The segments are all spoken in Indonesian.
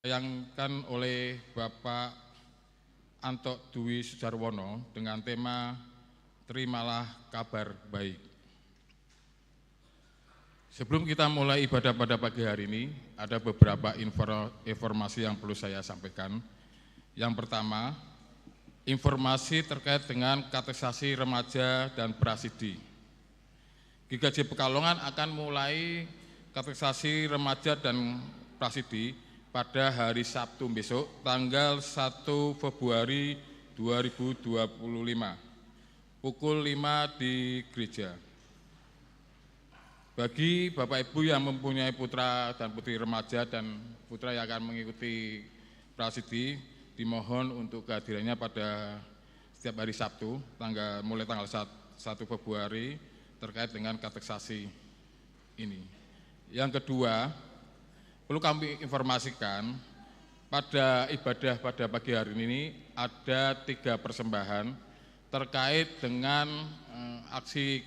Ditayangkan oleh Bapak Antok Dwi Sujarwono dengan tema Terimalah Kabar Baik. Sebelum kita mulai ibadah pada pagi hari ini, ada beberapa informasi yang perlu saya sampaikan. Yang pertama, informasi terkait dengan katekisasi remaja dan prasidi. GKJ Pekalongan akan mulai katekisasi remaja dan prasidi pada hari Sabtu besok, tanggal 1 Februari 2025, pukul 5 di gereja. Bagi Bapak Ibu yang mempunyai putra dan putri remaja dan putra yang akan mengikuti prasidi, dimohon untuk kehadirannya pada setiap hari Sabtu, mulai tanggal 1 Februari terkait dengan katekisasi ini. Yang kedua, perlu kami informasikan, pada ibadah pada pagi hari ini ada 3 persembahan terkait dengan aksi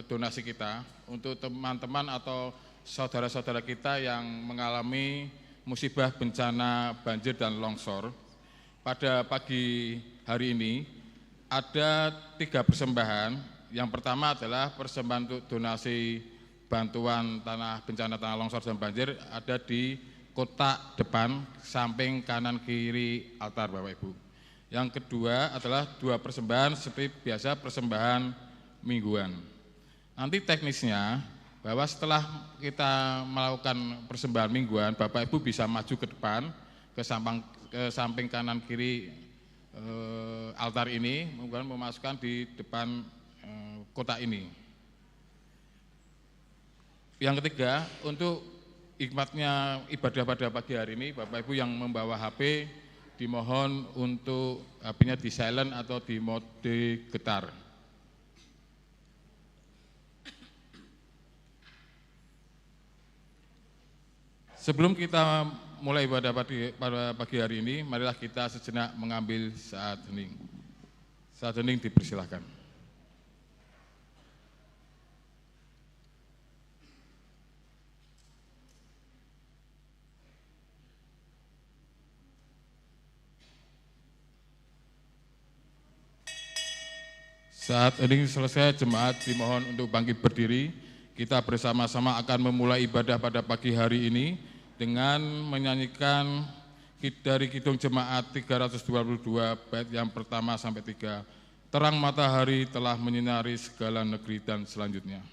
donasi kita untuk teman-teman atau saudara-saudara kita yang mengalami musibah bencana banjir dan longsor. Pada pagi hari ini ada 3 persembahan. Yang pertama adalah persembahan untuk donasi bantuan bencana tanah longsor dan banjir, ada di kotak depan samping kanan kiri altar Bapak Ibu. Yang kedua adalah 2 persembahan seperti biasa, persembahan mingguan. Nanti teknisnya bahwa setelah kita melakukan persembahan mingguan, Bapak Ibu bisa maju ke depan ke samping kanan kiri altar ini, kemudian memasukkan di depan kotak ini. Yang ketiga, untuk hikmatnya ibadah pada pagi hari ini, Bapak Ibu yang membawa HP dimohon untuk HP-nya di silent atau di mode getar. Sebelum kita mulai ibadah pada pagi hari ini, marilah kita sejenak mengambil saat hening. Saat hening dipersilahkan. Saat hening selesai, jemaat dimohon untuk bangkit berdiri. Kita bersama-sama akan memulai ibadah pada pagi hari ini dengan menyanyikan dari Kidung Jemaat 322 bait yang pertama sampai 3. Terang matahari telah menyinari segala negeri dan selanjutnya.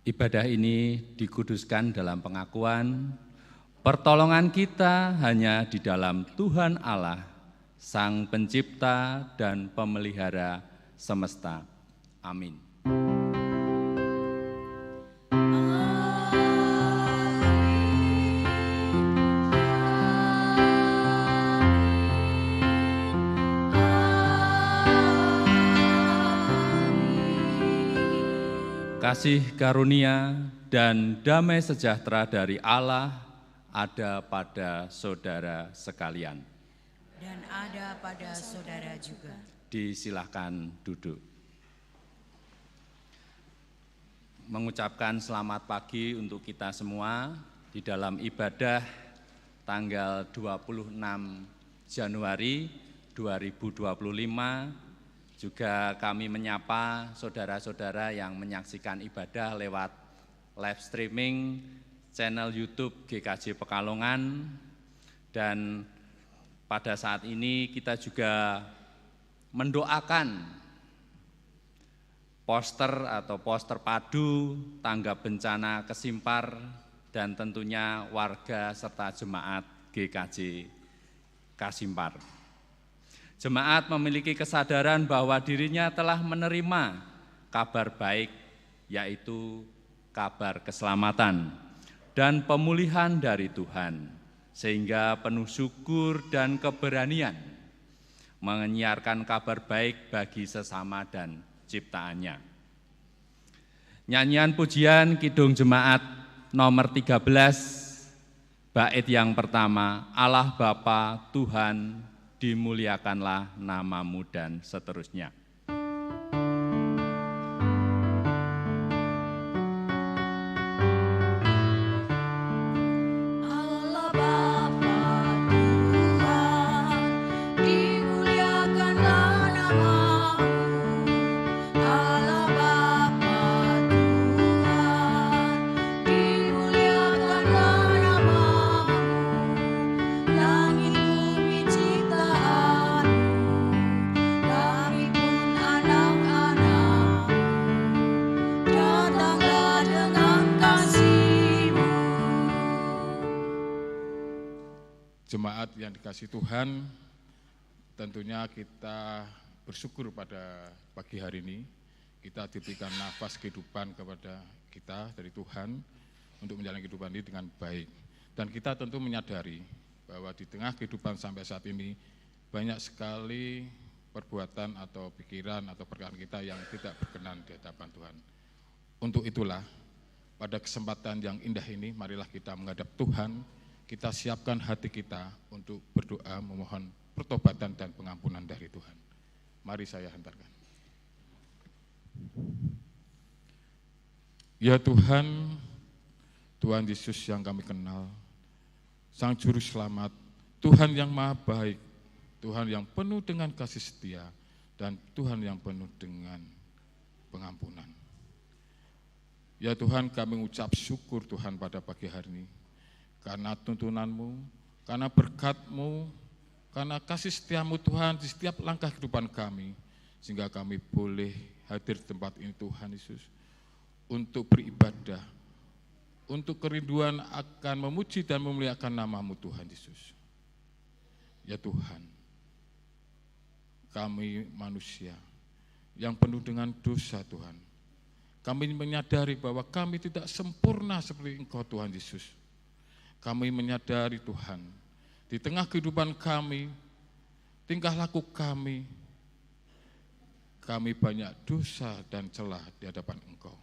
Ibadah ini dikuduskan dalam pengakuan, pertolongan kita hanya di dalam Tuhan Allah, Sang Pencipta dan Pemelihara semesta. Amin. Kasih karunia dan damai sejahtera dari Allah ada pada saudara sekalian. Dan ada pada saudara juga. Disilahkan duduk. Mengucapkan selamat pagi untuk kita semua di dalam ibadah tanggal 26 Januari 2025. Juga kami menyapa saudara-saudara yang menyaksikan ibadah lewat live streaming channel YouTube GKJ Pekalongan. Dan pada saat ini kita juga mendoakan poster padu tanggap bencana Kesimpar dan tentunya warga serta jemaat GKJ Kasimpar. Jemaat memiliki kesadaran bahwa dirinya telah menerima kabar baik, yaitu kabar keselamatan dan pemulihan dari Tuhan, sehingga penuh syukur dan keberanian menyiarkan kabar baik bagi sesama dan ciptaannya. Nyanyian pujian Kidung Jemaat nomor 13, bait yang pertama, Allah Bapa Tuhan, dimuliakanlah namamu, dan seterusnya. Jemaat yang dikasihi Tuhan, tentunya kita bersyukur pada pagi hari ini. Kita diberikan nafas kehidupan kepada kita dari Tuhan untuk menjalani kehidupan ini dengan baik. Dan kita tentu menyadari bahwa di tengah kehidupan sampai saat ini banyak sekali perbuatan atau pikiran atau perkataan kita yang tidak berkenan di hadapan Tuhan. Untuk itulah pada kesempatan yang indah ini, marilah kita menghadap Tuhan. Kita siapkan hati kita untuk berdoa memohon pertobatan dan pengampunan dari Tuhan. Mari saya hantarkan. Ya Tuhan, Tuhan Yesus yang kami kenal, Sang Juru Selamat, Tuhan yang Maha Baik, Tuhan yang penuh dengan kasih setia, dan Tuhan yang penuh dengan pengampunan. Ya Tuhan, kami mengucap syukur Tuhan pada pagi hari ini, karena tuntunanmu, karena berkat-Mu, karena kasih setiamu Tuhan di setiap langkah kehidupan kami, sehingga kami boleh hadir di tempat ini Tuhan Yesus, untuk beribadah, untuk kerinduan akan memuji dan memuliakan nama-Mu Tuhan Yesus. Ya Tuhan, kami manusia yang penuh dengan dosa Tuhan, kami menyadari bahwa kami tidak sempurna seperti Engkau Tuhan Yesus. Kami menyadari Tuhan, di tengah kehidupan kami, tingkah laku kami banyak dosa dan celah di hadapan Engkau.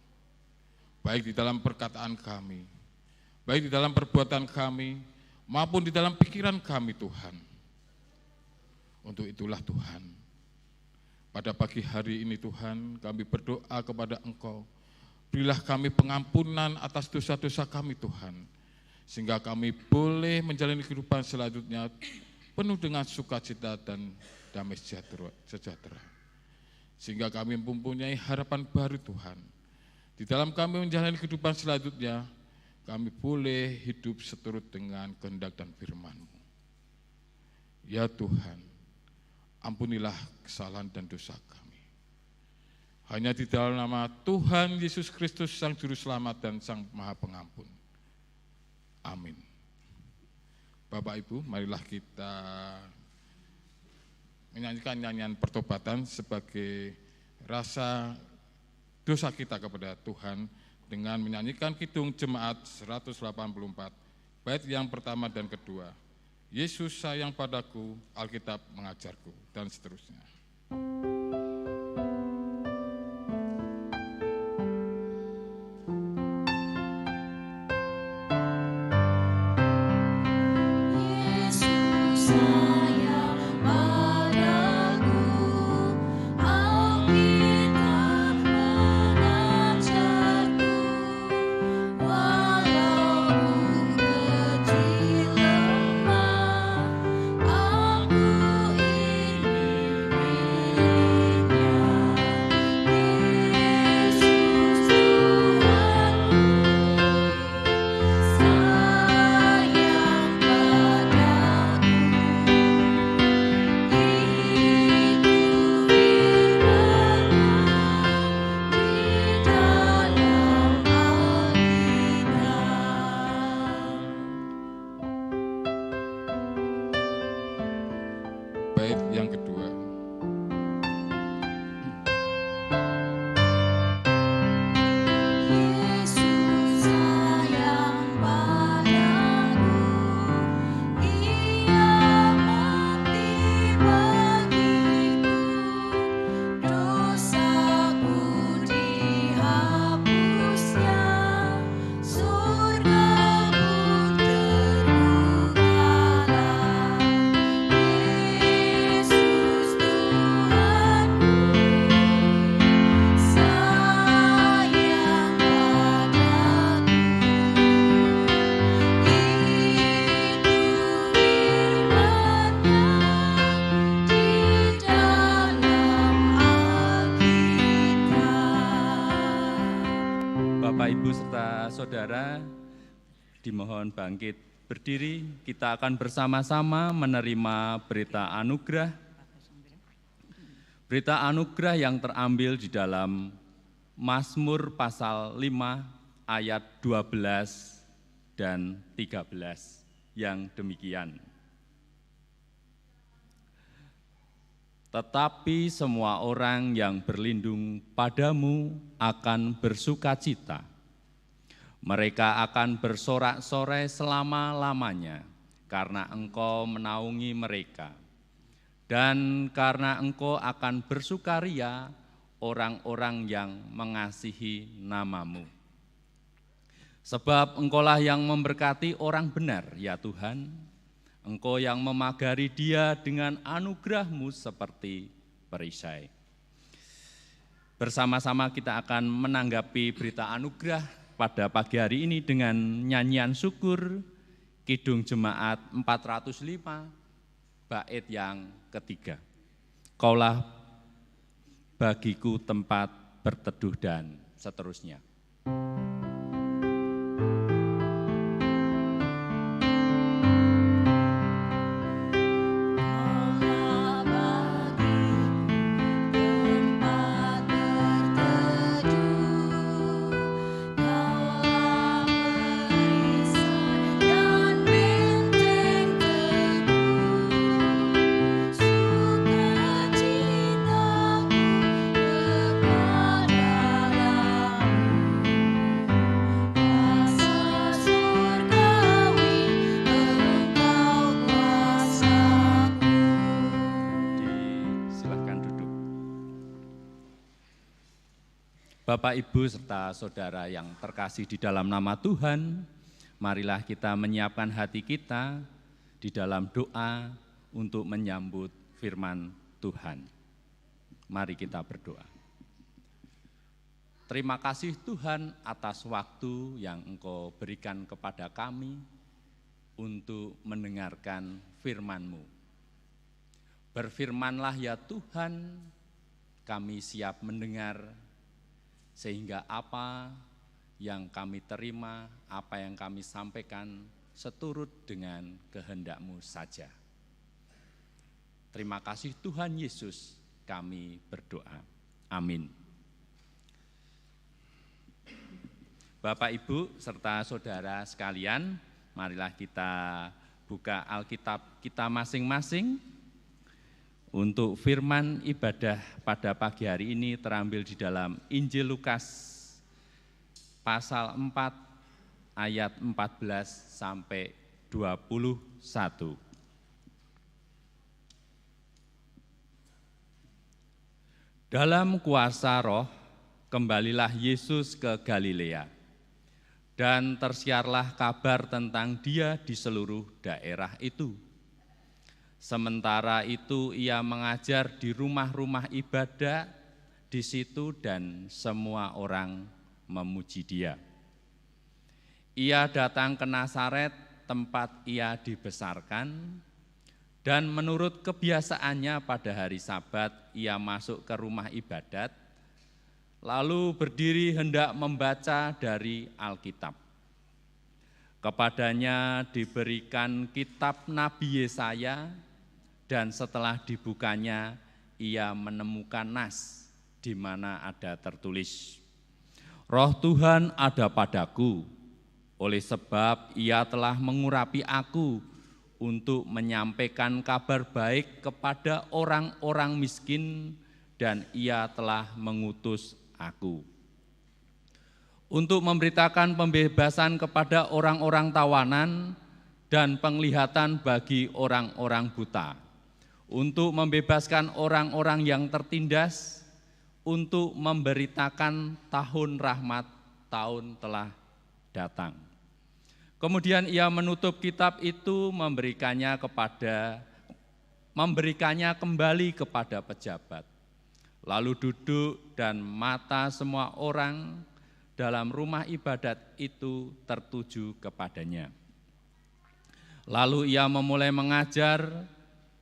Baik di dalam perkataan kami, baik di dalam perbuatan kami, maupun di dalam pikiran kami Tuhan. Untuk itulah Tuhan, pada pagi hari ini Tuhan, kami berdoa kepada Engkau, berilah kami pengampunan atas dosa-dosa kami Tuhan, sehingga kami boleh menjalani kehidupan selanjutnya penuh dengan sukacita dan damai sejahtera. Sehingga kami mempunyai harapan baru Tuhan. Di dalam kami menjalani kehidupan selanjutnya, kami boleh hidup seturut dengan kehendak dan firman-Mu. Ya Tuhan, ampunilah kesalahan dan dosa kami. Hanya di dalam nama Tuhan Yesus Kristus, Sang Juru Selamat dan Sang Maha Pengampun. Amin. Bapak Ibu, marilah kita menyanyikan nyanyian pertobatan sebagai rasa dosa kita kepada Tuhan dengan menyanyikan Kidung Jemaat 184, bait yang pertama dan kedua. Yesus sayang padaku, Alkitab mengajarku, dan seterusnya. Aku ini saudara-saudara, dimohon bangkit berdiri. Kita akan bersama-sama menerima berita anugerah. Berita anugerah yang terambil di dalam Mazmur pasal 5 ayat 12 dan 13 yang demikian. Tetapi semua orang yang berlindung padamu akan bersukacita. Mereka akan bersorak-sorai selama-lamanya, karena Engkau menaungi mereka. Dan karena Engkau akan bersukaria orang-orang yang mengasihi nama-Mu. Sebab Engkaulah yang memberkati orang benar, ya Tuhan. Engkau yang memagari dia dengan anugerah-Mu seperti perisai. Bersama-sama kita akan menanggapi berita anugerah pada pagi hari ini dengan nyanyian syukur Kidung Jemaat 405, bait yang ketiga. Kaulah bagiku tempat berteduh dan seterusnya. Bapak, Ibu, serta saudara yang terkasih di dalam nama Tuhan, marilah kita menyiapkan hati kita di dalam doa untuk menyambut firman Tuhan. Mari kita berdoa. Terima kasih Tuhan atas waktu yang Engkau berikan kepada kami untuk mendengarkan firman-Mu. Berfirmanlah ya Tuhan, kami siap mendengar, sehingga apa yang kami terima, apa yang kami sampaikan seturut dengan kehendak-Mu saja. Terima kasih Tuhan Yesus, kami berdoa. Amin. Bapak, Ibu, serta saudara sekalian, marilah kita buka Alkitab kita masing-masing. Untuk firman ibadah pada pagi hari ini terambil di dalam Injil Lukas pasal 4 ayat 14 sampai 21. Dalam kuasa Roh, kembalilah Yesus ke Galilea, dan tersiarlah kabar tentang Dia di seluruh daerah itu. Sementara itu ia mengajar di rumah-rumah ibadah di situ dan semua orang memuji dia. Ia datang ke Nazaret, tempat ia dibesarkan, dan menurut kebiasaannya pada hari Sabat ia masuk ke rumah ibadat, lalu berdiri hendak membaca dari Alkitab. Kepadanya diberikan kitab Nabi Yesaya, dan setelah dibukanya, ia menemukan nas di mana ada tertulis, Roh Tuhan ada padaku, oleh sebab ia telah mengurapi aku untuk menyampaikan kabar baik kepada orang-orang miskin, dan ia telah mengutus aku untuk memberitakan pembebasan kepada orang-orang tawanan dan penglihatan bagi orang-orang buta, untuk membebaskan orang-orang yang tertindas, untuk memberitakan tahun rahmat, tahun telah datang. Kemudian ia menutup kitab itu, memberikannya kembali kepada pejabat. Lalu duduk, dan mata semua orang dalam rumah ibadat itu tertuju kepadanya. Lalu ia memulai mengajar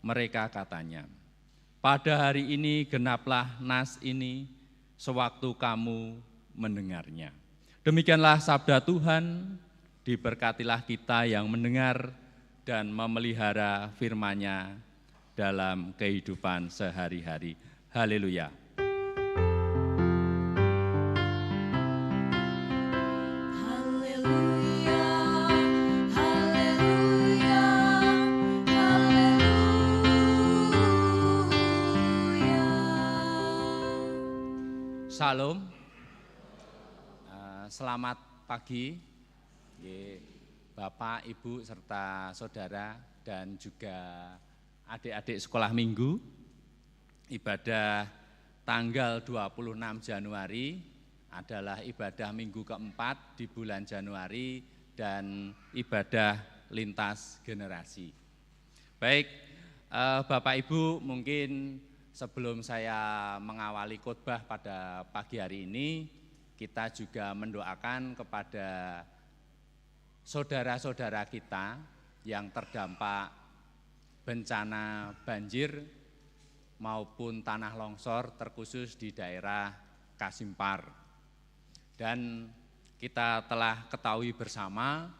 mereka, katanya, pada hari ini genaplah nas ini sewaktu kamu mendengarnya. Demikianlah sabda Tuhan, diberkatilah kita yang mendengar dan memelihara firman-Nya dalam kehidupan sehari-hari. Haleluya. Salam, selamat pagi, Bapak, Ibu, serta saudara dan juga adik-adik sekolah minggu. Ibadah tanggal 26 Januari adalah ibadah minggu keempat di bulan Januari dan ibadah lintas generasi. Baik, Bapak Ibu, mungkin sebelum saya mengawali khotbah pada pagi hari ini, kita juga mendoakan kepada saudara-saudara kita yang terdampak bencana banjir maupun tanah longsor, terkhusus di daerah Kasimpar. Dan kita telah ketahui bersama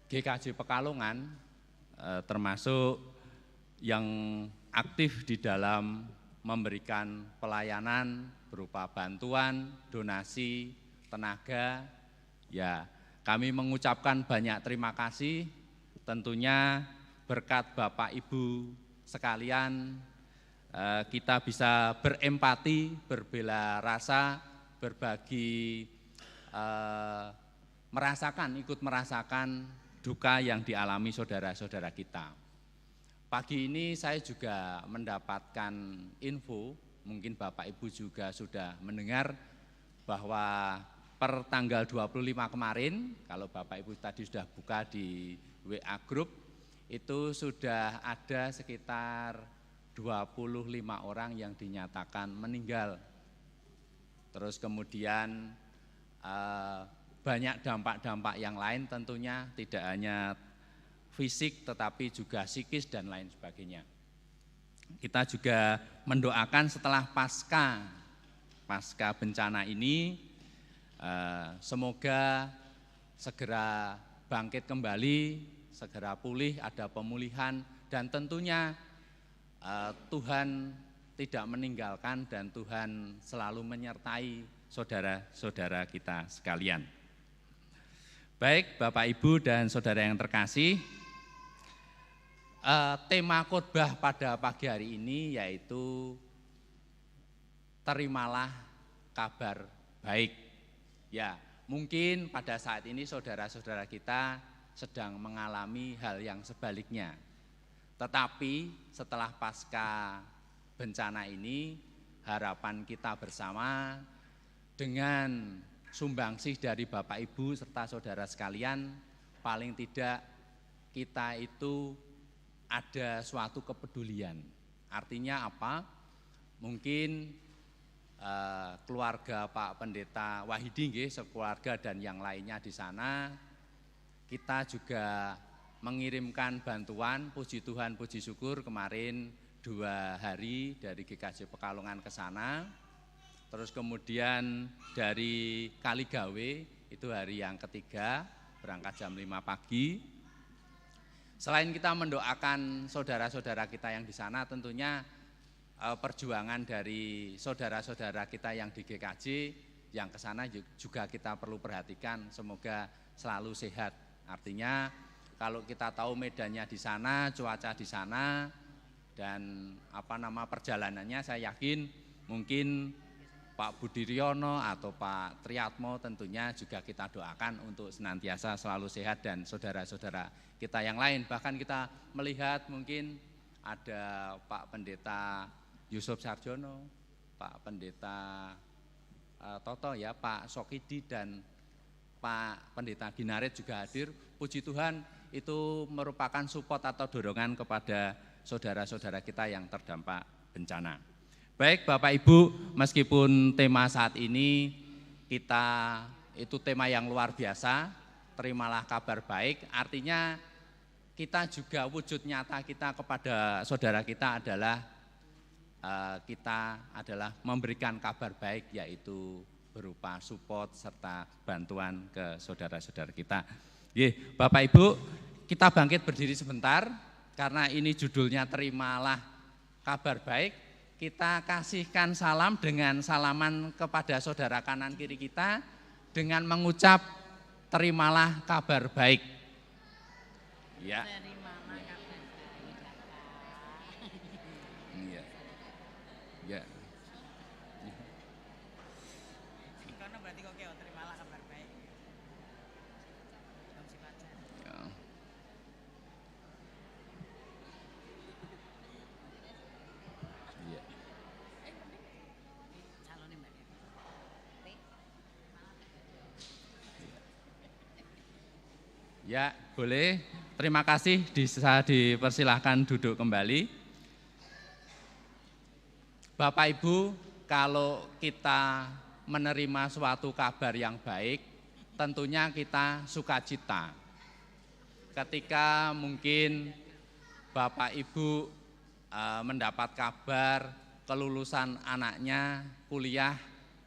GKJ Pekalongan termasuk yang aktif di dalam memberikan pelayanan berupa bantuan, donasi, tenaga. Ya, kami mengucapkan banyak terima kasih, tentunya berkat Bapak Ibu sekalian kita bisa berempati, berbela rasa, berbagi, ikut merasakan duka yang dialami saudara-saudara kita. Pagi ini saya juga mendapatkan info, mungkin Bapak Ibu juga sudah mendengar bahwa per tanggal 25 kemarin, kalau Bapak Ibu tadi sudah buka di WA Group, itu sudah ada sekitar 25 orang yang dinyatakan meninggal. Terus kemudian banyak dampak-dampak yang lain, tentunya tidak hanya fisik tetapi juga psikis dan lain sebagainya. Kita juga mendoakan setelah pasca bencana ini, semoga segera bangkit kembali, segera pulih, ada pemulihan, dan tentunya Tuhan tidak meninggalkan dan Tuhan selalu menyertai saudara-saudara kita sekalian. Baik, Bapak, Ibu, dan saudara yang terkasih, tema khotbah pada pagi hari ini yaitu terimalah kabar baik. Ya, mungkin pada saat ini saudara-saudara kita sedang mengalami hal yang sebaliknya. Tetapi setelah pasca bencana ini, harapan kita bersama dengan sumbangsih dari Bapak Ibu serta saudara sekalian, paling tidak kita itu ada suatu kepedulian. Artinya apa? Mungkin keluarga Pak Pendeta Wahidi, sekeluarga dan yang lainnya di sana, kita juga mengirimkan bantuan, puji Tuhan, puji syukur, kemarin 2 hari dari GKJ Pekalongan ke sana. Terus kemudian dari Kaligawe itu hari yang ketiga, berangkat jam 5 pagi. Selain kita mendoakan saudara-saudara kita yang di sana, tentunya perjuangan dari saudara-saudara kita yang di GKJ yang ke sana juga kita perlu perhatikan, semoga selalu sehat. Artinya kalau kita tahu medannya di sana, cuaca di sana, dan perjalanannya, saya yakin mungkin Pak Budiryono atau Pak Triatmo tentunya juga kita doakan untuk senantiasa selalu sehat, dan saudara-saudara kita yang lain. Bahkan kita melihat mungkin ada Pak Pendeta Yusuf Sarjono, Pak Pendeta Toto ya, Pak Sokidi dan Pak Pendeta Ginaret juga hadir. Puji Tuhan, itu merupakan support atau dorongan kepada saudara-saudara kita yang terdampak bencana. Baik Bapak Ibu, meskipun tema saat ini kita itu tema yang luar biasa, terimalah kabar baik, artinya kita juga wujud nyata kita kepada saudara kita adalah memberikan kabar baik, yaitu berupa support serta bantuan ke saudara-saudara kita. Bapak Ibu, kita bangkit berdiri sebentar karena ini judulnya terimalah kabar baik. Kita kasihkan salam dengan salaman kepada saudara kanan kiri kita dengan mengucap terimalah kabar baik. Ya. Terimalah kabar baik, Iya. Ya. Kono berarti kok terimalah kabar baik. Ya. Iya. Calonnya Mbak. Ya, boleh. Terima kasih, bisa dipersilahkan duduk kembali. Bapak Ibu, kalau kita menerima suatu kabar yang baik, tentunya kita sukacita. Ketika mungkin Bapak Ibu mendapat kabar kelulusan anaknya, kuliah,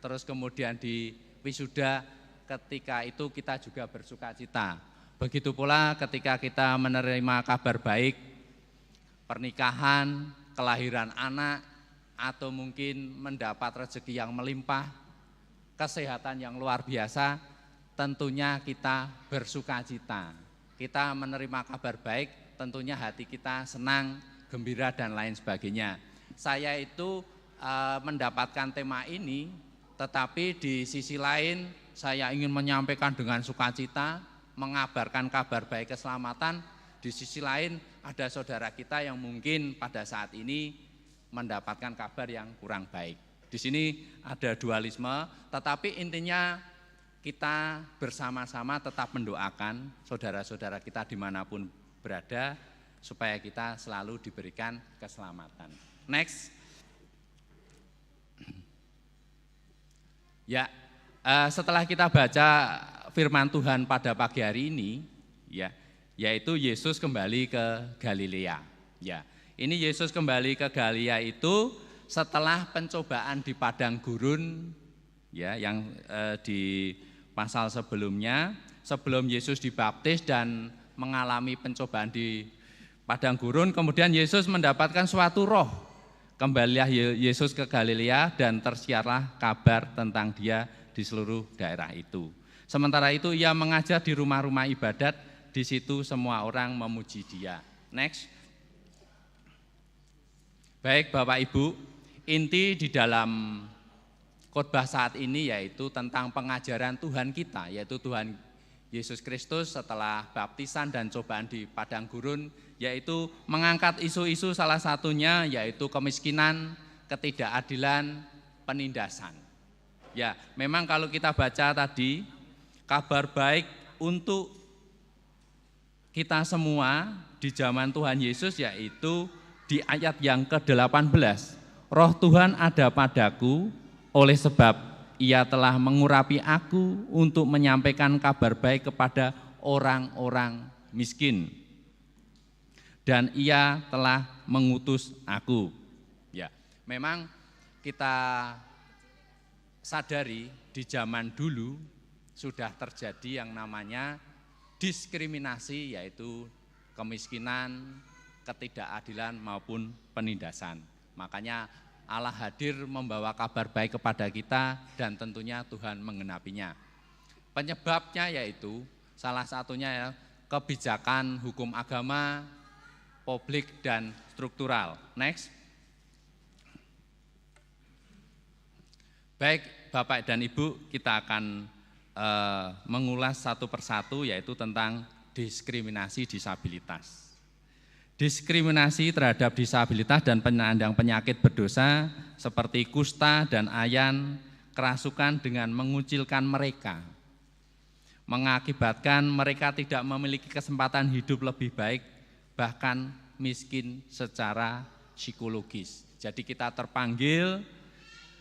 terus kemudian di wisuda, ketika itu kita juga bersukacita. Begitu pula ketika kita menerima kabar baik, pernikahan, kelahiran anak, atau mungkin mendapat rezeki yang melimpah, kesehatan yang luar biasa, tentunya kita bersukacita. Kita menerima kabar baik, tentunya hati kita senang, gembira, dan lain sebagainya. Saya itu mendapatkan tema ini, tetapi di sisi lain saya ingin menyampaikan dengan sukacita, mengabarkan kabar baik keselamatan. Di sisi lain ada saudara kita yang mungkin pada saat ini mendapatkan kabar yang kurang baik. Di sini ada dualisme, tetapi intinya kita bersama-sama tetap mendoakan saudara-saudara kita dimanapun berada, supaya kita selalu diberikan keselamatan. Next. Ya, setelah kita baca firman Tuhan pada pagi hari ini, ya, yaitu Yesus kembali ke Galilea. Ya, ini Yesus kembali ke Galilea itu setelah pencobaan di padang gurun, ya, yang di pasal sebelumnya, sebelum Yesus dibaptis dan mengalami pencobaan di padang gurun, kemudian Yesus mendapatkan suatu roh. Kembalilah Yesus ke Galilea dan tersiarlah kabar tentang Dia di seluruh daerah itu. Sementara itu ia mengajar di rumah-rumah ibadat, di situ semua orang memuji Dia. Next. Baik Bapak Ibu, inti di dalam khotbah saat ini yaitu tentang pengajaran Tuhan kita, yaitu Tuhan Yesus Kristus setelah baptisan dan cobaan di padang gurun, yaitu mengangkat isu-isu salah satunya yaitu kemiskinan, ketidakadilan, penindasan. Ya, memang kalau kita baca tadi, kabar baik untuk kita semua di zaman Tuhan Yesus yaitu di ayat yang ke-18. Roh Tuhan ada padaku oleh sebab Ia telah mengurapi aku untuk menyampaikan kabar baik kepada orang-orang miskin. Dan Ia telah mengutus aku. Ya, memang kita sadari di zaman dulu sudah terjadi yang namanya diskriminasi, yaitu kemiskinan, ketidakadilan maupun penindasan. Makanya Allah hadir membawa kabar baik kepada kita dan tentunya Tuhan menggenapinya. Penyebabnya yaitu salah satunya ya, kebijakan hukum agama, publik dan struktural. Next. Baik Bapak dan Ibu, kita akan mengulas satu persatu yaitu tentang diskriminasi disabilitas. Diskriminasi terhadap disabilitas dan penyandang penyakit berdosa seperti kusta dan ayan, kerasukan dengan mengucilkan mereka, mengakibatkan mereka tidak memiliki kesempatan hidup lebih baik, bahkan miskin secara psikologis. Jadi kita terpanggil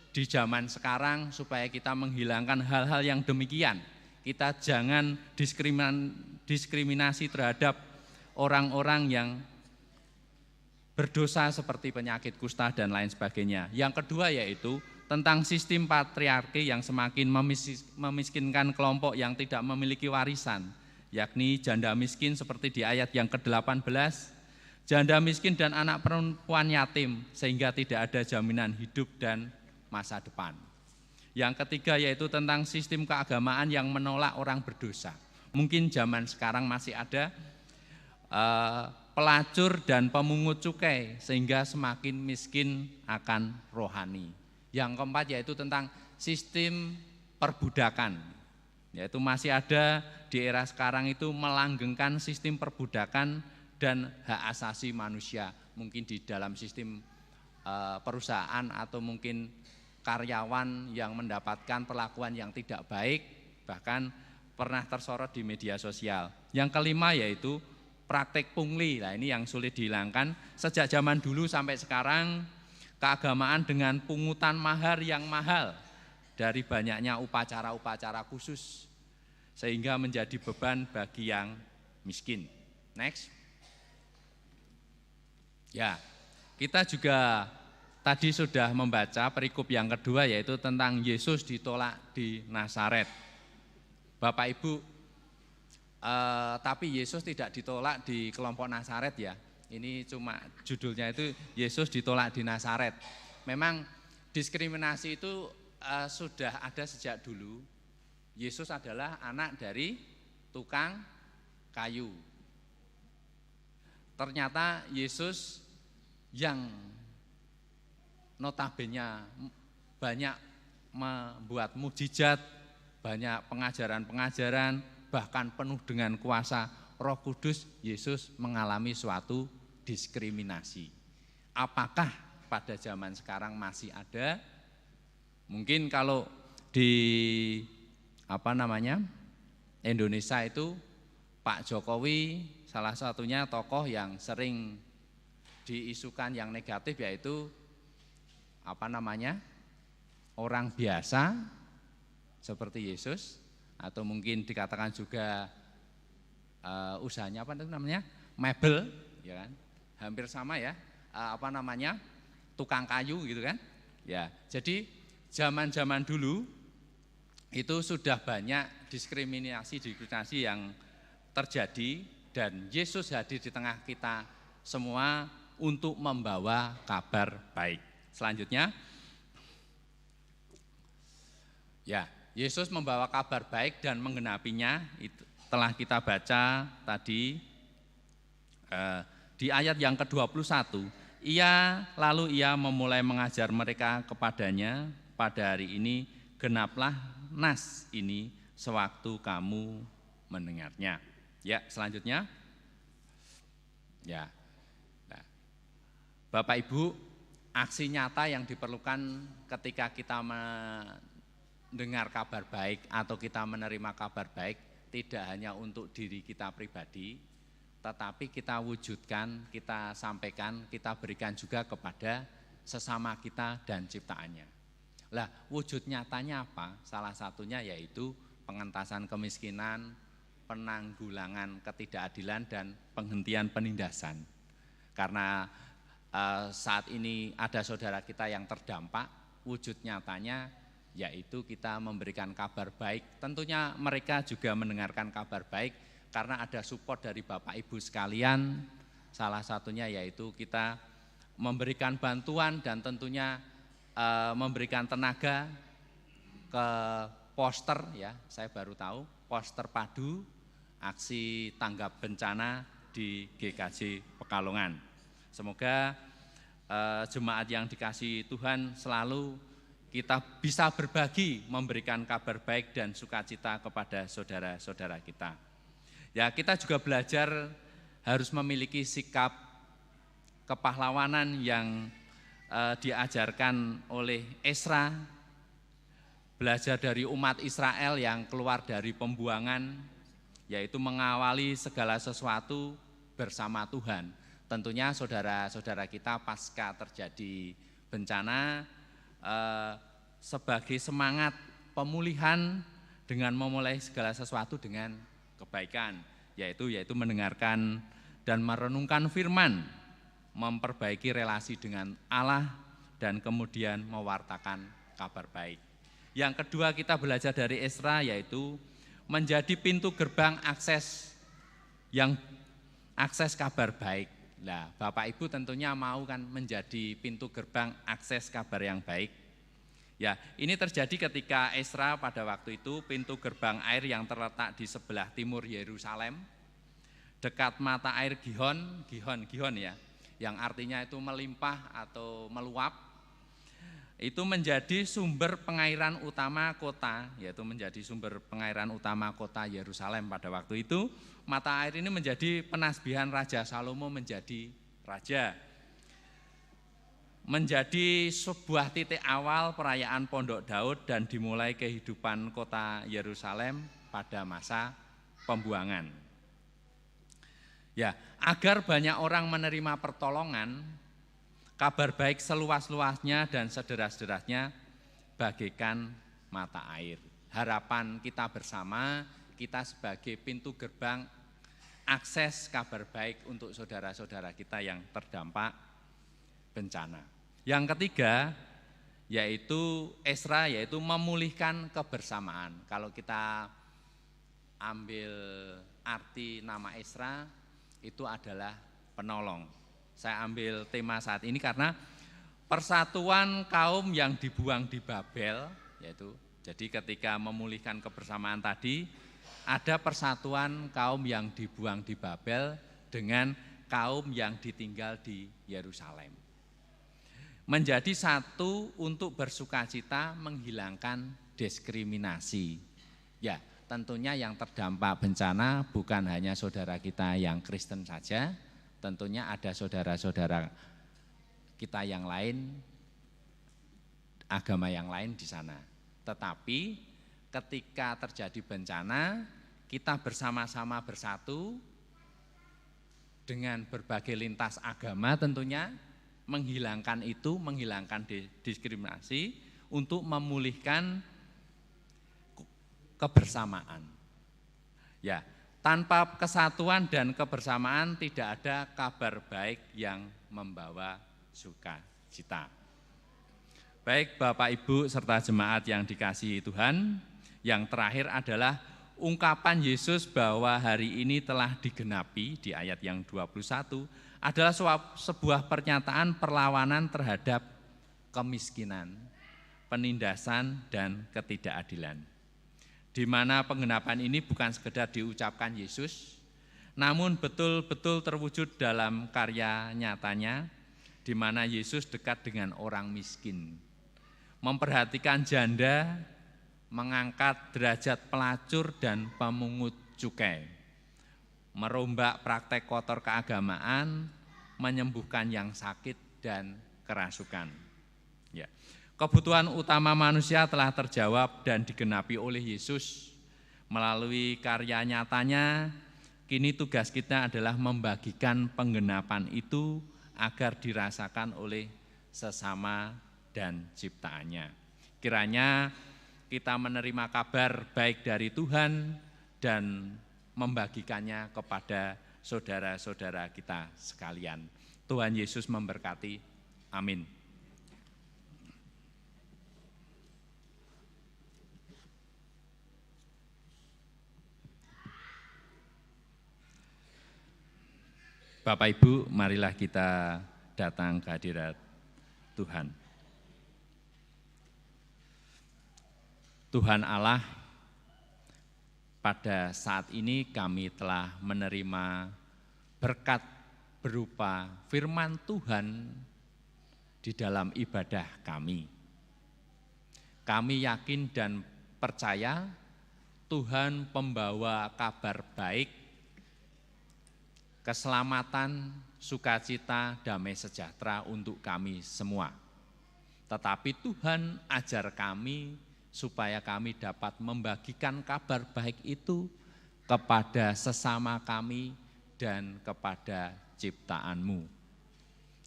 di zaman sekarang supaya kita menghilangkan hal-hal yang demikian. Kita jangan diskriminasi terhadap orang-orang yang berdosa seperti penyakit kusta dan lain sebagainya. Yang kedua yaitu tentang sistem patriarki yang semakin memiskinkan kelompok yang tidak memiliki warisan, yakni janda miskin seperti di ayat yang ke-18, janda miskin dan anak perempuan yatim sehingga tidak ada jaminan hidup dan masa depan. Yang ketiga yaitu tentang sistem keagamaan yang menolak orang berdosa. Mungkin zaman sekarang masih ada pelacur dan pemungut cukai sehingga semakin miskin akan rohani. Yang keempat yaitu tentang sistem perbudakan, yaitu masih ada di era sekarang itu melanggengkan sistem perbudakan dan hak asasi manusia, mungkin di dalam sistem perusahaan atau mungkin karyawan yang mendapatkan perlakuan yang tidak baik, bahkan pernah tersorot di media sosial. Yang kelima yaitu praktek pungli. Nah, ini yang sulit dihilangkan sejak zaman dulu sampai sekarang. Keagamaan dengan pungutan mahar yang mahal dari banyaknya upacara-upacara khusus sehingga menjadi beban bagi yang miskin. Next. Ya, kita juga tadi sudah membaca perikop yang kedua yaitu tentang Yesus ditolak di Nazaret. Bapak Ibu, tapi Yesus tidak ditolak di kelompok Nazaret ya. Ini cuma judulnya itu Yesus ditolak di Nazaret. Memang diskriminasi itu sudah ada sejak dulu. Yesus adalah anak dari tukang kayu. Ternyata Yesus yang notabene banyak membuat mujizat, banyak pengajaran-pengajaran, bahkan penuh dengan kuasa Roh Kudus, Yesus mengalami suatu diskriminasi. Apakah pada zaman sekarang masih ada? Mungkin kalau di Indonesia itu Pak Jokowi salah satunya tokoh yang sering diisukan yang negatif yaitu orang biasa seperti Yesus, atau mungkin dikatakan juga usahanya mebel, ya kan? Hampir sama ya, tukang kayu gitu kan? Ya, jadi zaman-zaman dulu itu sudah banyak diskriminasi yang terjadi dan Yesus hadir di tengah kita semua untuk membawa kabar baik. Selanjutnya, ya, Yesus membawa kabar baik dan menggenapinya. Itu telah kita baca tadi di ayat yang ke-21. Lalu ia memulai mengajar mereka kepadanya, pada hari ini genaplah nas ini sewaktu kamu mendengarnya. Ya, selanjutnya. Ya. Nah, Bapak Ibu, aksi nyata yang diperlukan ketika kita mendengar kabar baik atau kita menerima kabar baik tidak hanya untuk diri kita pribadi, tetapi kita wujudkan, kita sampaikan, kita berikan juga kepada sesama kita dan ciptaannya. Lah, wujud nyatanya apa? Salah satunya yaitu pengentasan kemiskinan, penanggulangan ketidakadilan dan penghentian penindasan. Karena saat ini ada saudara kita yang terdampak, wujud nyatanya yaitu kita memberikan kabar baik. Tentunya mereka juga mendengarkan kabar baik karena ada support dari Bapak Ibu sekalian. Salah satunya yaitu kita memberikan bantuan dan tentunya memberikan tenaga ke poster, ya, saya baru tahu poster padu aksi tanggap bencana di GKJ Pekalongan. Semoga jemaat yang dikasihi Tuhan selalu kita bisa berbagi, memberikan kabar baik dan sukacita kepada saudara-saudara kita. Ya, kita juga belajar harus memiliki sikap kepahlawanan yang diajarkan oleh Esra, belajar dari umat Israel yang keluar dari pembuangan, yaitu mengawali segala sesuatu bersama Tuhan. Tentunya saudara-saudara kita pasca terjadi bencana sebagai semangat pemulihan dengan memulai segala sesuatu dengan kebaikan, yaitu mendengarkan dan merenungkan firman, memperbaiki relasi dengan Allah dan kemudian mewartakan kabar baik. Yang kedua kita belajar dari Esra yaitu menjadi pintu gerbang akses kabar baik. Nah, Bapak Ibu tentunya mau kan menjadi pintu gerbang akses kabar yang baik. Ya, ini terjadi ketika Esra pada waktu itu pintu gerbang air yang terletak di sebelah timur Yerusalem, dekat mata air Gihon ya, yang artinya itu melimpah atau meluap, itu menjadi sumber pengairan utama kota, yaitu menjadi sumber pengairan utama kota Yerusalem pada waktu itu. Mata air ini menjadi penasbihan Raja Salomo menjadi raja. Menjadi sebuah titik awal perayaan Pondok Daud dan dimulai kehidupan kota Yerusalem pada masa pembuangan. Ya, agar banyak orang menerima pertolongan, kabar baik seluas-luasnya dan sederas-derasnya bagaikan mata air. Harapan kita bersama, kita sebagai pintu gerbang akses kabar baik untuk saudara-saudara kita yang terdampak bencana. Yang ketiga yaitu Esra, yaitu memulihkan kebersamaan. Kalau kita ambil arti nama Esra itu adalah penolong. Saya ambil tema saat ini karena persatuan kaum yang dibuang di Babel, yaitu jadi ketika memulihkan kebersamaan tadi ada persatuan kaum yang dibuang di Babel dengan kaum yang ditinggal di Yerusalem. Menjadi satu untuk bersukacita menghilangkan diskriminasi. Ya, tentunya yang terdampak bencana bukan hanya saudara kita yang Kristen saja, tentunya ada saudara-saudara kita yang lain, agama yang lain di sana. Tetapi ketika terjadi bencana, kita bersama-sama bersatu dengan berbagai lintas agama tentunya, menghilangkan itu, menghilangkan diskriminasi untuk memulihkan kebersamaan. Ya, tanpa kesatuan dan kebersamaan tidak ada kabar baik yang membawa sukacita. Baik Bapak Ibu serta jemaat yang dikasihi Tuhan, yang terakhir adalah ungkapan Yesus bahwa hari ini telah digenapi di ayat yang 21 adalah sebuah pernyataan perlawanan terhadap kemiskinan, penindasan, dan ketidakadilan. Di mana penggenapan ini bukan sekedar diucapkan Yesus, namun betul-betul terwujud dalam karya nyatanya, di mana Yesus dekat dengan orang miskin, memperhatikan janda, mengangkat derajat pelacur dan pemungut cukai, merombak praktek kotor keagamaan, menyembuhkan yang sakit dan kerasukan. Ya. Kebutuhan utama manusia telah terjawab dan digenapi oleh Yesus melalui karya nyatanya. Kini tugas kita adalah membagikan penggenapan itu agar dirasakan oleh sesama dan ciptaannya. Kiranya kita menerima kabar baik dari Tuhan dan membagikannya kepada saudara-saudara kita sekalian. Tuhan Yesus memberkati. Amin. Bapak Ibu, marilah kita datang ke hadirat Tuhan. Tuhan Allah, pada saat ini kami telah menerima berkat berupa firman Tuhan di dalam ibadah kami. Kami yakin dan percaya Tuhan pembawa kabar baik, keselamatan, sukacita, damai sejahtera untuk kami semua. Tetapi Tuhan ajar kami supaya kami dapat membagikan kabar baik itu kepada sesama kami dan kepada ciptaan-Mu.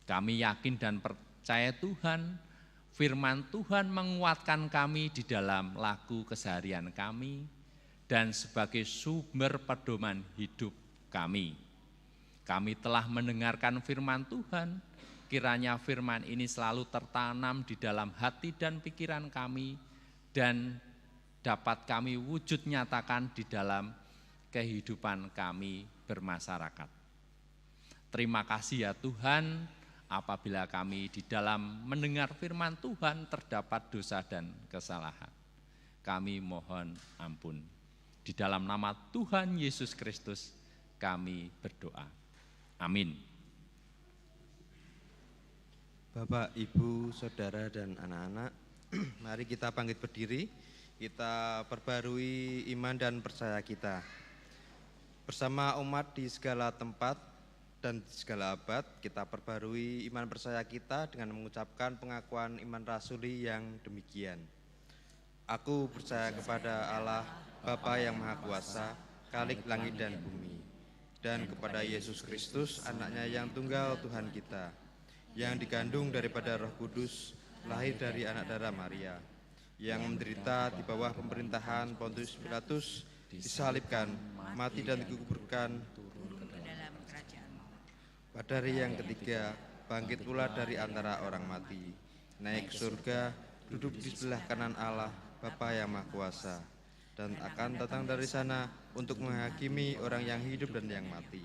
Kami yakin dan percaya Tuhan, firman Tuhan menguatkan kami di dalam laku keseharian kami dan sebagai sumber pedoman hidup kami. Kami telah mendengarkan firman Tuhan kiranya firman ini selalu tertanam di dalam hati dan pikiran kami dan dapat kami wujud nyatakan di dalam kehidupan kami bermasyarakat. Terima kasih ya Tuhan, apabila kami di dalam mendengar firman Tuhan terdapat dosa dan kesalahan. Kami mohon ampun. Di dalam nama Tuhan Yesus Kristus kami berdoa. Amin. Bapak, Ibu, Saudara, dan anak-anak, mari kita bangkit berdiri, kita perbarui iman dan percaya kita. Bersama umat di segala tempat dan di segala abad, kita perbarui iman percaya kita dengan mengucapkan pengakuan iman rasuli yang demikian. Aku percaya kepada Allah, Bapa yang Maha Kuasa, Khalik langit dan bumi, dan kepada Yesus Kristus, anaknya yang tunggal Tuhan kita, yang dikandung daripada Roh Kudus, lahir dari anak darah Maria, yang menderita di bawah pemerintahan Pontius Pilatus, disalibkan, mati dan dikuburkan, turun ke dalam kerajaan-Mu. pada hari yang ketiga, bangkit pula dari antara orang mati, naik ke surga, duduk di sebelah kanan Allah, Bapa yang Maha Kuasa, dan akan datang dari sana untuk menghakimi orang yang hidup dan yang mati.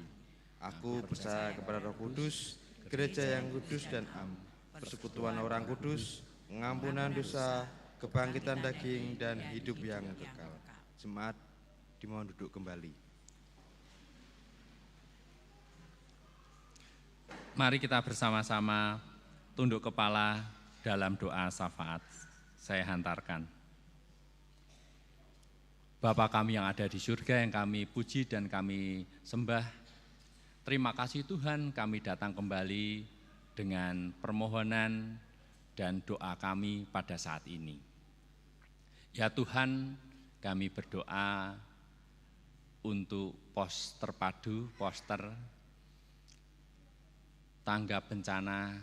Aku percaya kepada Roh Kudus, gereja yang kudus dan am, persekutuan orang kudus, pengampunan dosa, kebangkitan daging, dan hidup yang kekal. Jemaat dimohon duduk kembali. Mari kita bersama-sama tunduk kepala dalam doa syafaat. Saya hantarkan. Bapa kami yang ada di surga, yang kami puji dan kami sembah, terima kasih Tuhan, kami datang kembali dengan permohonan dan doa kami pada saat ini. Ya Tuhan, kami berdoa untuk pos terpadu, poster, tanggap bencana,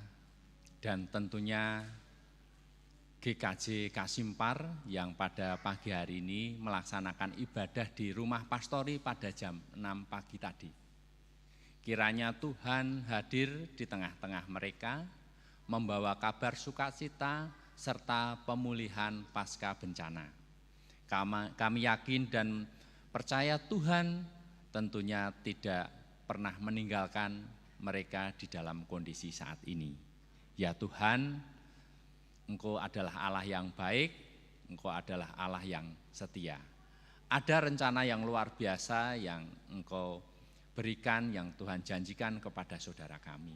dan tentunya GKJ Kasimpar yang pada pagi hari ini melaksanakan ibadah di rumah pastori pada jam 6 pagi tadi. Kiranya Tuhan hadir di tengah-tengah mereka, membawa kabar sukacita serta pemulihan pasca bencana. Kami yakin dan percaya Tuhan tentunya tidak pernah meninggalkan mereka di dalam kondisi saat ini. Ya Tuhan, Engkau adalah Allah yang baik, Engkau adalah Allah yang setia. Ada rencana yang luar biasa yang Engkau berikan, yang Tuhan janjikan kepada saudara kami.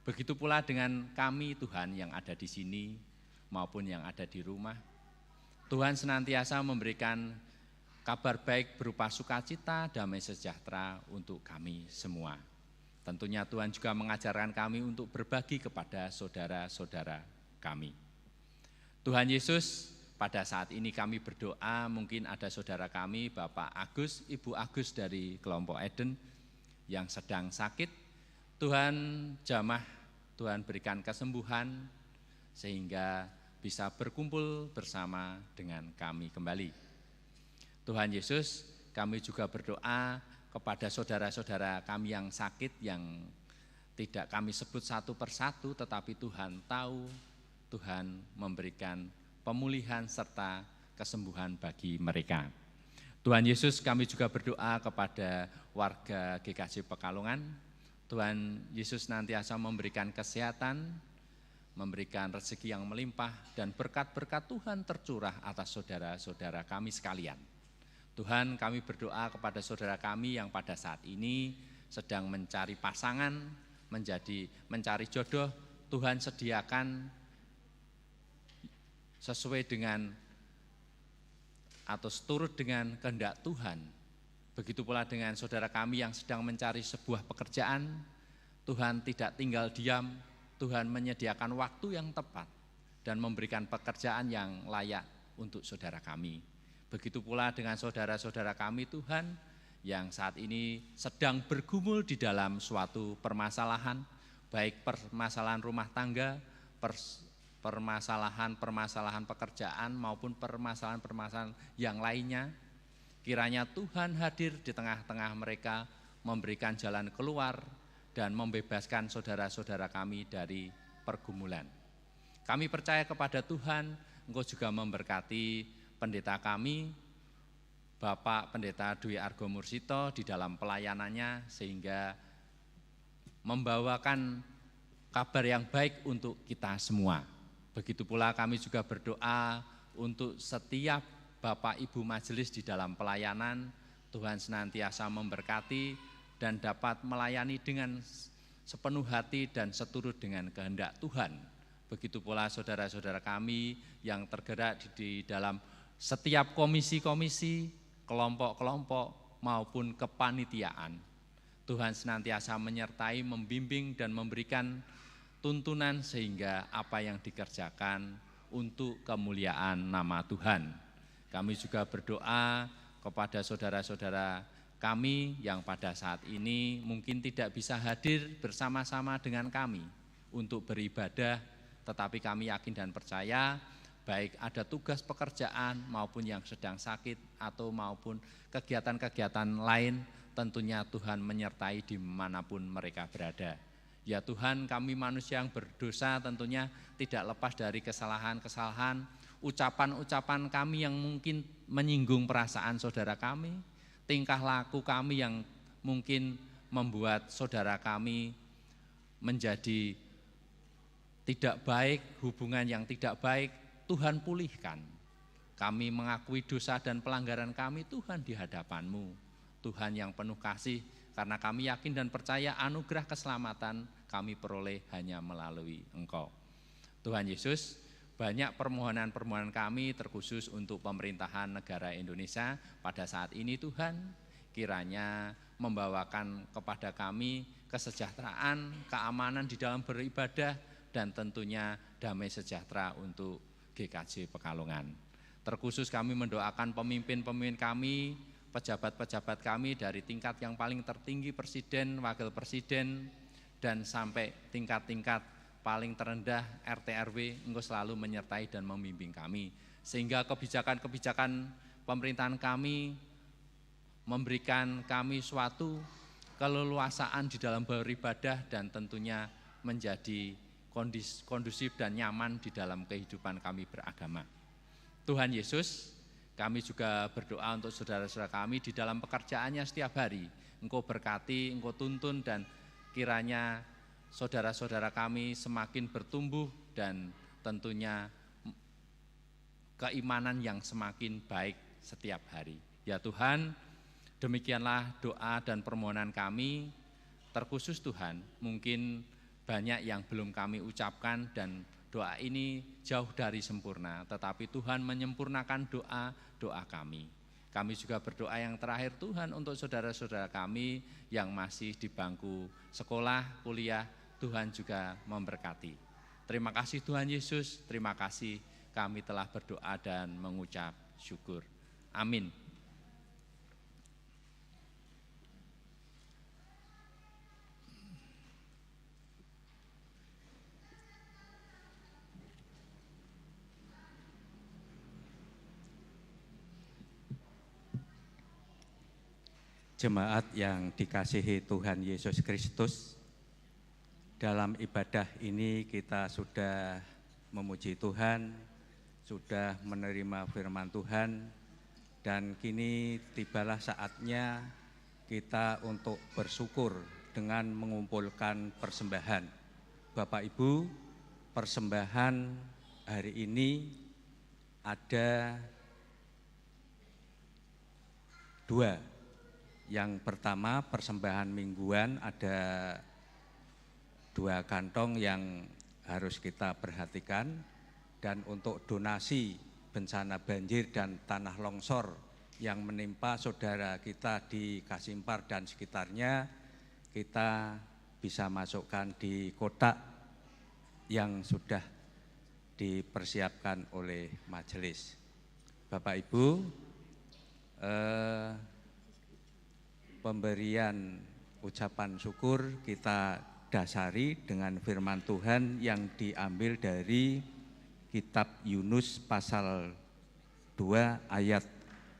Begitu pula dengan kami Tuhan yang ada di sini maupun yang ada di rumah. Tuhan senantiasa memberikan kabar baik berupa sukacita, damai sejahtera untuk kami semua. Tentunya Tuhan juga mengajarkan kami untuk berbagi kepada saudara-saudara kami. Tuhan Yesus, pada saat ini kami berdoa, mungkin ada saudara kami, Bapak Agus, Ibu Agus dari kelompok Eden yang sedang sakit. Tuhan jamah, Tuhan berikan kesembuhan sehingga bisa berkumpul bersama dengan kami kembali. Tuhan Yesus, kami juga berdoa kepada saudara-saudara kami yang sakit, yang tidak kami sebut satu persatu, tetapi Tuhan tahu, Tuhan memberikan pemulihan serta kesembuhan bagi mereka. Tuhan Yesus, kami juga berdoa kepada warga GKJ Pekalongan. Tuhan Yesus nantiasa memberikan kesehatan, memberikan rezeki yang melimpah, dan berkat-berkat Tuhan tercurah atas saudara-saudara kami sekalian. Tuhan, kami berdoa kepada saudara kami yang pada saat ini sedang mencari pasangan, mencari jodoh. Tuhan sediakan sesuai dengan atau seturut dengan kehendak Tuhan. Begitu pula dengan saudara kami yang sedang mencari sebuah pekerjaan. Tuhan tidak tinggal diam, Tuhan menyediakan waktu yang tepat dan memberikan pekerjaan yang layak untuk saudara kami. Begitu pula dengan saudara-saudara kami Tuhan yang saat ini sedang bergumul di dalam suatu permasalahan, baik permasalahan rumah tangga, permasalahan pekerjaan maupun permasalahan yang lainnya. Kiranya Tuhan hadir di tengah-tengah mereka, memberikan jalan keluar dan membebaskan saudara-saudara kami dari pergumulan. Kami percaya kepada Tuhan, Engkau juga memberkati pendeta kami, Bapak Pendeta Dwi Argo Mursito di dalam pelayanannya sehingga membawakan kabar yang baik untuk kita semua. Begitu pula kami juga berdoa untuk setiap Bapak Ibu majelis di dalam pelayanan, Tuhan senantiasa memberkati dan dapat melayani dengan sepenuh hati dan seturut dengan kehendak Tuhan. Begitu pula saudara-saudara kami yang tergerak di dalam setiap komisi-komisi, kelompok-kelompok maupun kepanitiaan. Tuhan senantiasa menyertai, membimbing dan memberikan tuntunan sehingga apa yang dikerjakan untuk kemuliaan nama Tuhan. Kami juga berdoa kepada saudara-saudara kami yang pada saat ini mungkin tidak bisa hadir bersama-sama dengan kami untuk beribadah, tetapi kami yakin dan percaya baik ada tugas pekerjaan maupun yang sedang sakit atau maupun kegiatan-kegiatan lain, tentunya Tuhan menyertai dimanapun mereka berada. Ya Tuhan, kami manusia yang berdosa tentunya tidak lepas dari kesalahan-kesalahan, ucapan-ucapan kami yang mungkin menyinggung perasaan saudara kami, tingkah laku kami yang mungkin membuat saudara kami menjadi tidak baik, hubungan yang tidak baik, Tuhan pulihkan. Kami mengakui dosa dan pelanggaran kami, Tuhan di hadapan-Mu. Tuhan yang penuh kasih, karena kami yakin dan percaya anugerah keselamatan kami peroleh hanya melalui Engkau. Tuhan Yesus, banyak permohonan-permohonan kami terkhusus untuk pemerintahan negara Indonesia pada saat ini Tuhan, kiranya membawakan kepada kami kesejahteraan, keamanan di dalam beribadah, dan tentunya damai sejahtera untuk GKJ Pekalongan. Terkhusus kami mendoakan pemimpin-pemimpin kami, pejabat-pejabat kami dari tingkat yang paling tertinggi presiden, wakil presiden, dan sampai tingkat-tingkat paling terendah RT RW, Engkau selalu menyertai dan membimbing kami. Sehingga kebijakan-kebijakan pemerintahan kami memberikan kami suatu keleluasaan di dalam beribadah dan tentunya menjadi kondusif dan nyaman di dalam kehidupan kami beragama. Tuhan Yesus, kami juga berdoa untuk saudara-saudara kami di dalam pekerjaannya setiap hari. Engkau berkati, Engkau tuntun, dan kiranya saudara-saudara kami semakin bertumbuh dan tentunya keimanan yang semakin baik setiap hari. Ya Tuhan, demikianlah doa dan permohonan kami. Terkhusus Tuhan, mungkin banyak yang belum kami ucapkan dan doa ini jauh dari sempurna, tetapi Tuhan menyempurnakan doa-doa kami. Kami juga berdoa yang terakhir Tuhan untuk saudara-saudara kami yang masih di bangku sekolah, kuliah, Tuhan juga memberkati. Terima kasih Tuhan Yesus, terima kasih kami telah berdoa dan mengucap syukur. Amin. Jemaat yang dikasihi Tuhan Yesus Kristus, dalam ibadah ini kita sudah memuji Tuhan, sudah menerima firman Tuhan, dan kini tibalah saatnya kita untuk bersyukur dengan mengumpulkan persembahan. Bapak Ibu, persembahan hari ini ada dua. Yang pertama, persembahan mingguan ada 2 kantong yang harus kita perhatikan, dan untuk donasi bencana banjir dan tanah longsor yang menimpa saudara kita di Kasimpar dan sekitarnya, kita bisa masukkan di kotak yang sudah dipersiapkan oleh majelis. Bapak Ibu, pemberian ucapan syukur kita dasari dengan firman Tuhan yang diambil dari kitab Yunus pasal 2 ayat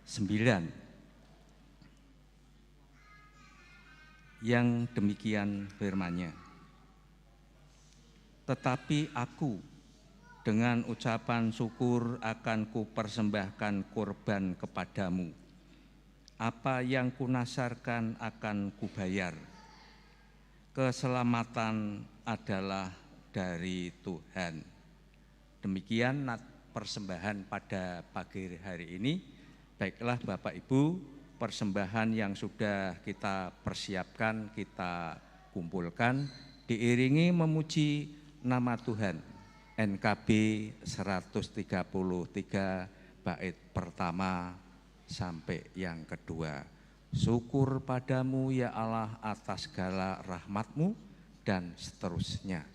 9. yang demikian firman-Nya. Tetapi aku dengan ucapan syukur akan kupersembahkan kurban kepadamu. Apa yang kunasarkan akan kubayar. Keselamatan adalah dari Tuhan. Demikian persembahan pada pagi hari ini. Baiklah Bapak Ibu, persembahan yang sudah kita persiapkan, kita kumpulkan, diiringi memuji nama Tuhan. NKB 133 bait pertama sampai yang kedua. Syukur padamu ya Allah atas segala rahmat-Mu, dan seterusnya.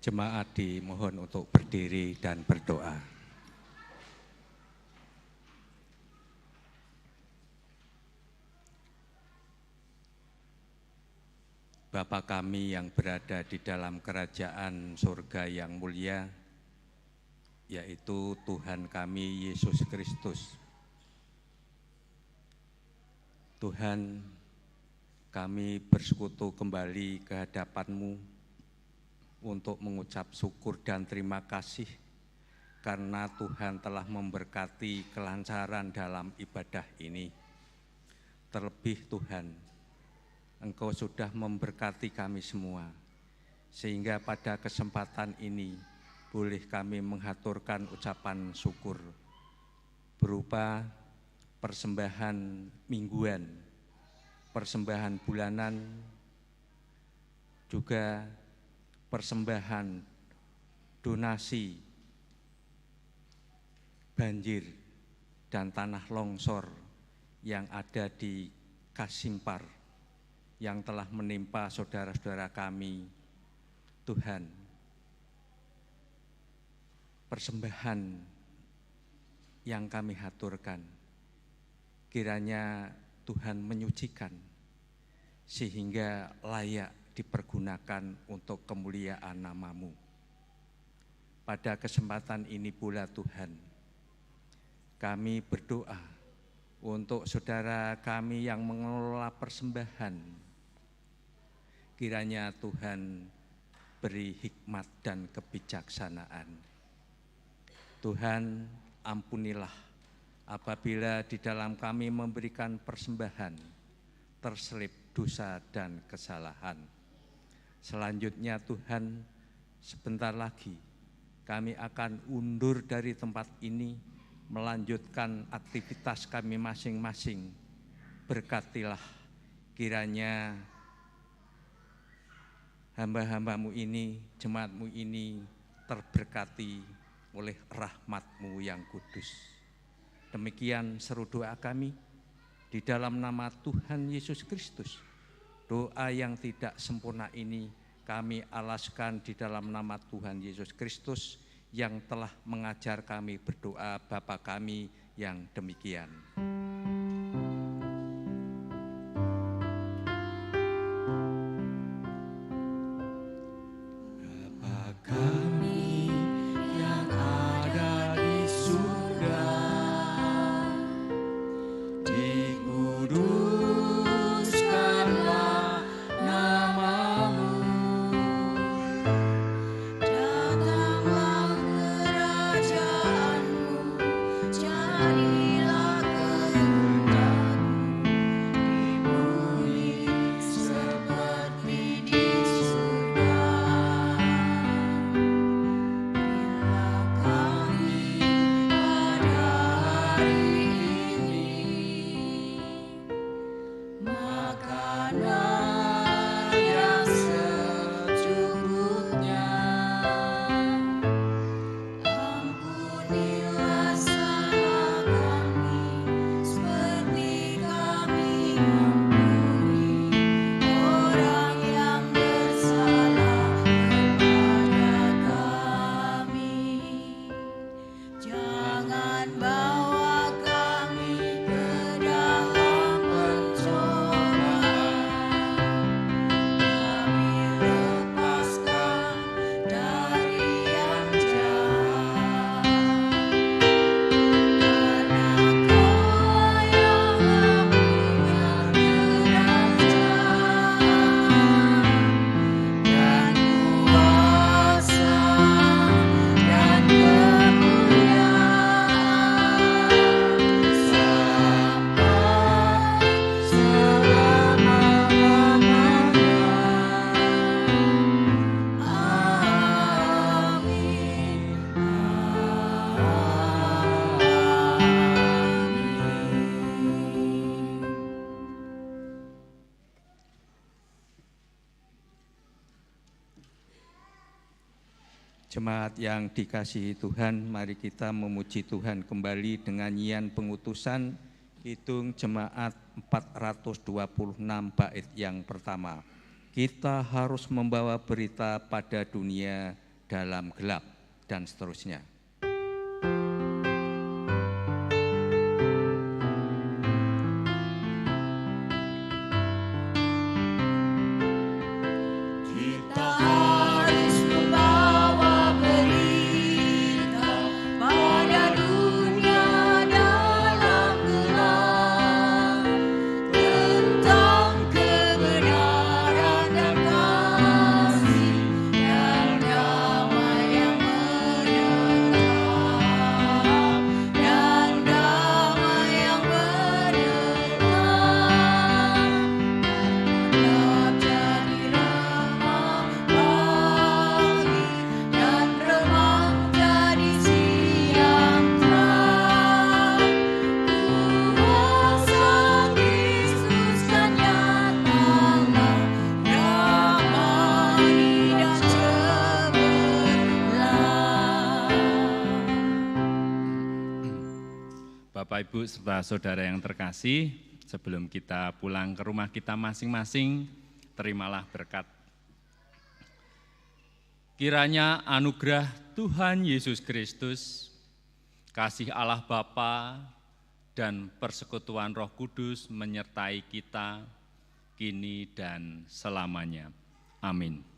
Jemaat dimohon untuk berdiri dan berdoa. Bapa kami yang berada di dalam kerajaan surga yang mulia, yaitu Tuhan kami Yesus Kristus. Tuhan, kami bersekutu kembali ke hadapan-Mu untuk mengucap syukur dan terima kasih karena Tuhan telah memberkati kelancaran dalam ibadah ini. Terlebih Tuhan, Engkau sudah memberkati kami semua, sehingga pada kesempatan ini boleh kami menghaturkan ucapan syukur berupa persembahan mingguan, persembahan bulanan, juga persembahan donasi banjir dan tanah longsor yang ada di Kasimpar yang telah menimpa saudara-saudara kami. Tuhan, persembahan yang kami haturkan, kiranya Tuhan menyucikan sehingga layak dipergunakan untuk kemuliaan nama-Mu. Pada kesempatan ini pula Tuhan, kami berdoa untuk saudara kami yang mengelola persembahan. Kiranya Tuhan beri hikmat dan kebijaksanaan. Tuhan, ampunilah apabila di dalam kami memberikan persembahan terselip dosa dan kesalahan. Selanjutnya Tuhan, sebentar lagi kami akan undur dari tempat ini, melanjutkan aktivitas kami masing-masing. Berkatilah kiranya hamba-hamba-Mu ini, jemaat-Mu ini terberkati oleh rahmat-Mu yang kudus. Demikian seru doa kami di dalam nama Tuhan Yesus Kristus. Doa yang tidak sempurna ini kami alaskan di dalam nama Tuhan Yesus Kristus yang telah mengajar kami berdoa Bapa kami yang demikian. Jemaat yang dikasihi Tuhan, mari kita memuji Tuhan kembali dengan nyanyian pengutusan Kidung Jemaat 426 bait yang pertama. Kita harus membawa berita pada dunia dalam gelap, dan seterusnya. Yang damai yang menenangkan. Bapak, Ibu, serta saudara yang terkasih, sebelum kita pulang ke rumah kita masing-masing, terimalah berkat. Kiranya anugerah Tuhan Yesus Kristus, kasih Allah Bapa, dan persekutuan Roh Kudus menyertai kita kini dan selamanya. Amin.